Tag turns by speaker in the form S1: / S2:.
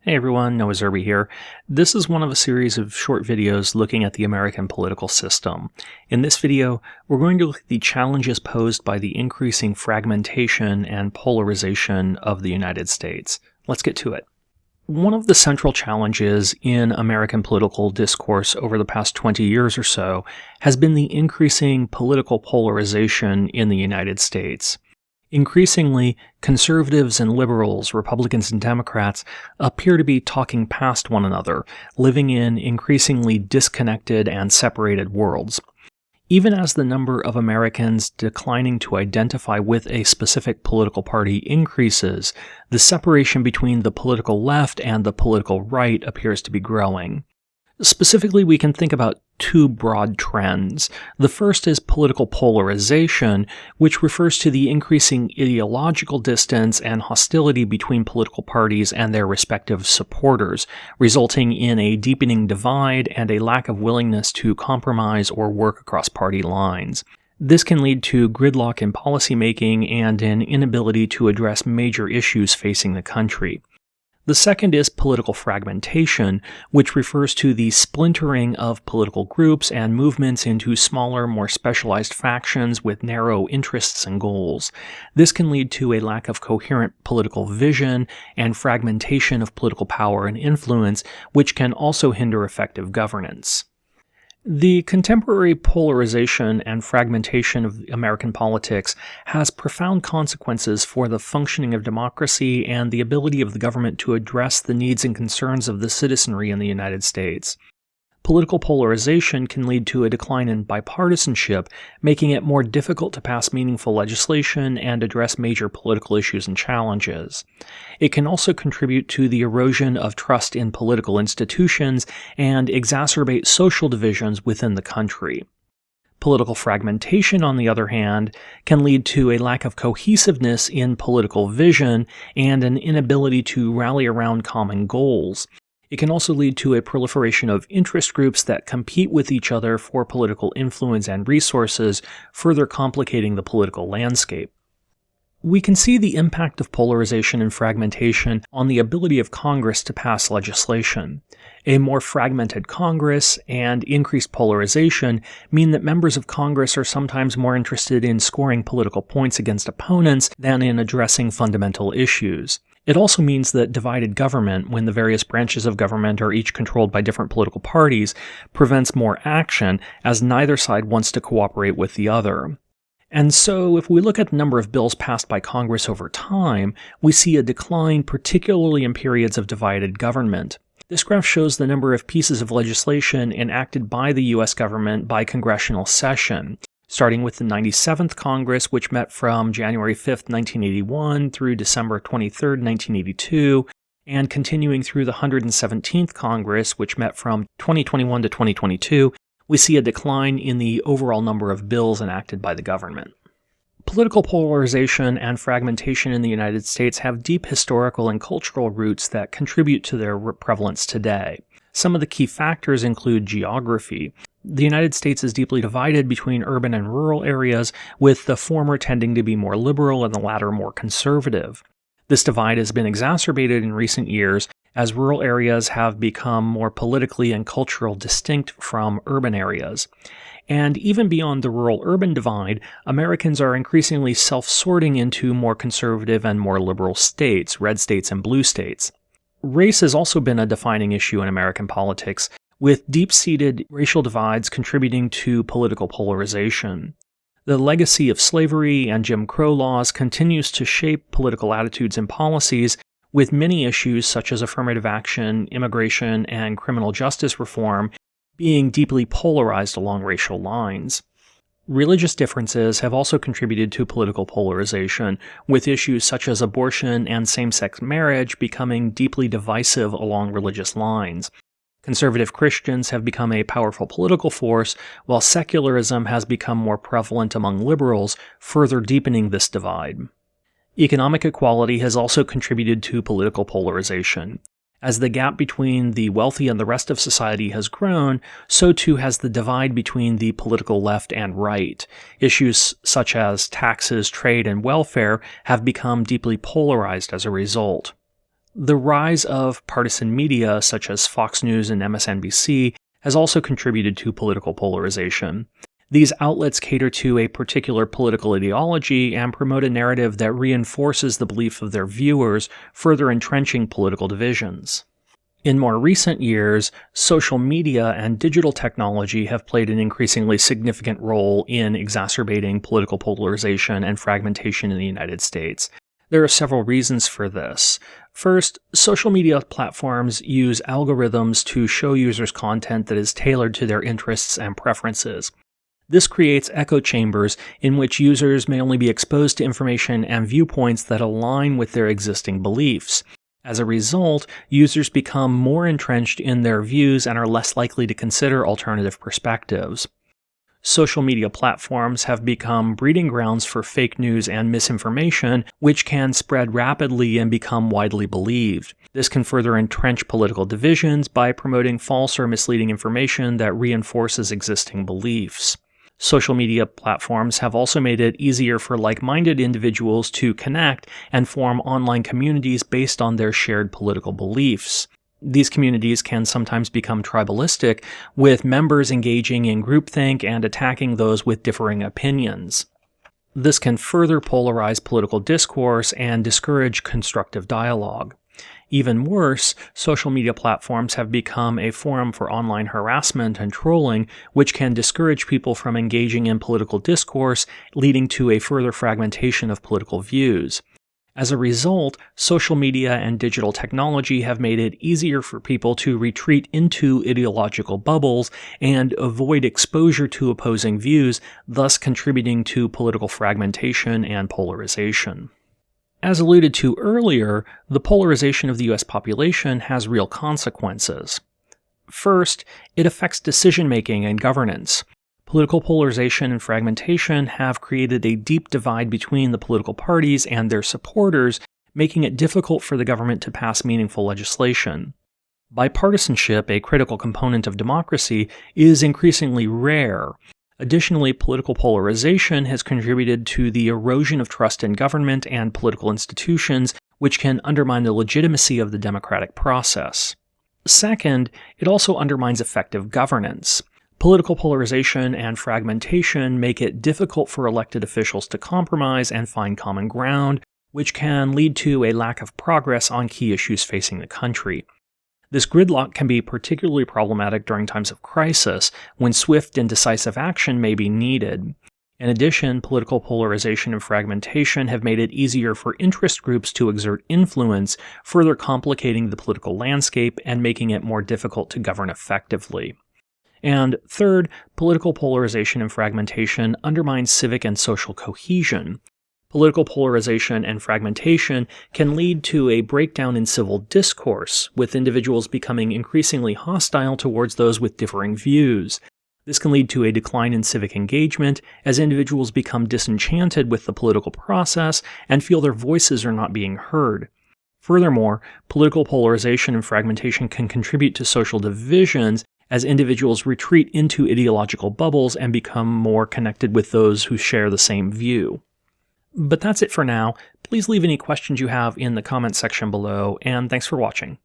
S1: Hey everyone, Noah Zerby here. This is one of a series of short videos looking at the American political system. In this video, we're going to look at the challenges posed by the increasing fragmentation and polarization of the United States. Let's get to it. One of the central challenges in American political discourse over the past 20 years or so has been the increasing political polarization in the United States. Increasingly, conservatives and liberals, Republicans and Democrats, appear to be talking past one another, living in increasingly disconnected and separated worlds. Even as the number of Americans declining to identify with a specific political party increases, the separation between the political left and the political right appears to be growing. Specifically, we can think about two broad trends. The first is political polarization, which refers to the increasing ideological distance and hostility between political parties and their respective supporters, resulting in a deepening divide and a lack of willingness to compromise or work across party lines. This can lead to gridlock in policymaking and an inability to address major issues facing the country. The second is political fragmentation, which refers to the splintering of political groups and movements into smaller, more specialized factions with narrow interests and goals. This can lead to a lack of coherent political vision and fragmentation of political power and influence, which can also hinder effective governance. The contemporary polarization and fragmentation of American politics has profound consequences for the functioning of democracy and the ability of the government to address the needs and concerns of the citizenry in the United States. Political polarization can lead to a decline in bipartisanship, making it more difficult to pass meaningful legislation and address major political issues and challenges. It can also contribute to the erosion of trust in political institutions and exacerbate social divisions within the country. Political fragmentation, on the other hand, can lead to a lack of cohesiveness in political vision and an inability to rally around common goals. It can also lead to a proliferation of interest groups that compete with each other for political influence and resources, further complicating the political landscape. We can see the impact of polarization and fragmentation on the ability of Congress to pass legislation. A more fragmented Congress and increased polarization mean that members of Congress are sometimes more interested in scoring political points against opponents than in addressing fundamental issues. It also means that divided government, when the various branches of government are each controlled by different political parties, prevents more action, as neither side wants to cooperate with the other. And so, if we look at the number of bills passed by Congress over time, we see a decline, particularly in periods of divided government. This graph shows the number of pieces of legislation enacted by the U.S. government by congressional session, starting with the 97th Congress, which met from January 5, 1981 through December 23, 1982, and continuing through the 117th Congress, which met from 2021 to 2022, we see a decline in the overall number of bills enacted by the government. Political polarization and fragmentation in the United States have deep historical and cultural roots that contribute to their prevalence today. Some of the key factors include geography. The United States is deeply divided between urban and rural areas, with the former tending to be more liberal and the latter more conservative. This divide has been exacerbated in recent years as rural areas have become more politically and culturally distinct from urban areas. And even beyond the rural-urban divide, Americans are increasingly self-sorting into more conservative and more liberal states, red states and blue states. Race has also been a defining issue in American politics, with deep-seated racial divides contributing to political polarization. The legacy of slavery and Jim Crow laws continues to shape political attitudes and policies, with many issues such as affirmative action, immigration, and criminal justice reform being deeply polarized along racial lines. Religious differences have also contributed to political polarization, with issues such as abortion and same-sex marriage becoming deeply divisive along religious lines. Conservative Christians have become a powerful political force, while secularism has become more prevalent among liberals, further deepening this divide. Economic equality has also contributed to political polarization. As the gap between the wealthy and the rest of society has grown, so too has the divide between the political left and right. Issues such as taxes, trade, and welfare have become deeply polarized as a result. The rise of partisan media, such as Fox News and MSNBC, has also contributed to political polarization. These outlets cater to a particular political ideology and promote a narrative that reinforces the belief of their viewers, further entrenching political divisions. In more recent years, social media and digital technology have played an increasingly significant role in exacerbating political polarization and fragmentation in the United States. There are several reasons for this. First, social media platforms use algorithms to show users content that is tailored to their interests and preferences. This creates echo chambers in which users may only be exposed to information and viewpoints that align with their existing beliefs. As a result, users become more entrenched in their views and are less likely to consider alternative perspectives. Social media platforms have become breeding grounds for fake news and misinformation, which can spread rapidly and become widely believed. This can further entrench political divisions by promoting false or misleading information that reinforces existing beliefs. Social media platforms have also made it easier for like-minded individuals to connect and form online communities based on their shared political beliefs. These communities can sometimes become tribalistic, with members engaging in groupthink and attacking those with differing opinions. This can further polarize political discourse and discourage constructive dialogue. Even worse, social media platforms have become a forum for online harassment and trolling, which can discourage people from engaging in political discourse, leading to a further fragmentation of political views. As a result, social media and digital technology have made it easier for people to retreat into ideological bubbles and avoid exposure to opposing views, thus contributing to political fragmentation and polarization. As alluded to earlier, the polarization of the U.S. population has real consequences. First, it affects decision-making and governance. Political polarization and fragmentation have created a deep divide between the political parties and their supporters, making it difficult for the government to pass meaningful legislation. Bipartisanship, a critical component of democracy, is increasingly rare. Additionally, political polarization has contributed to the erosion of trust in government and political institutions, which can undermine the legitimacy of the democratic process. Second, it also undermines effective governance. Political polarization and fragmentation make it difficult for elected officials to compromise and find common ground, which can lead to a lack of progress on key issues facing the country. This gridlock can be particularly problematic during times of crisis, when swift and decisive action may be needed. In addition, political polarization and fragmentation have made it easier for interest groups to exert influence, further complicating the political landscape and making it more difficult to govern effectively. And third, political polarization and fragmentation undermines civic and social cohesion. Political polarization and fragmentation can lead to a breakdown in civil discourse, with individuals becoming increasingly hostile towards those with differing views. This can lead to a decline in civic engagement as individuals become disenchanted with the political process and feel their voices are not being heard. Furthermore, political polarization and fragmentation can contribute to social divisions as individuals retreat into ideological bubbles and become more connected with those who share the same view. But that's it for now. Please leave any questions you have in the comments section below, and thanks for watching.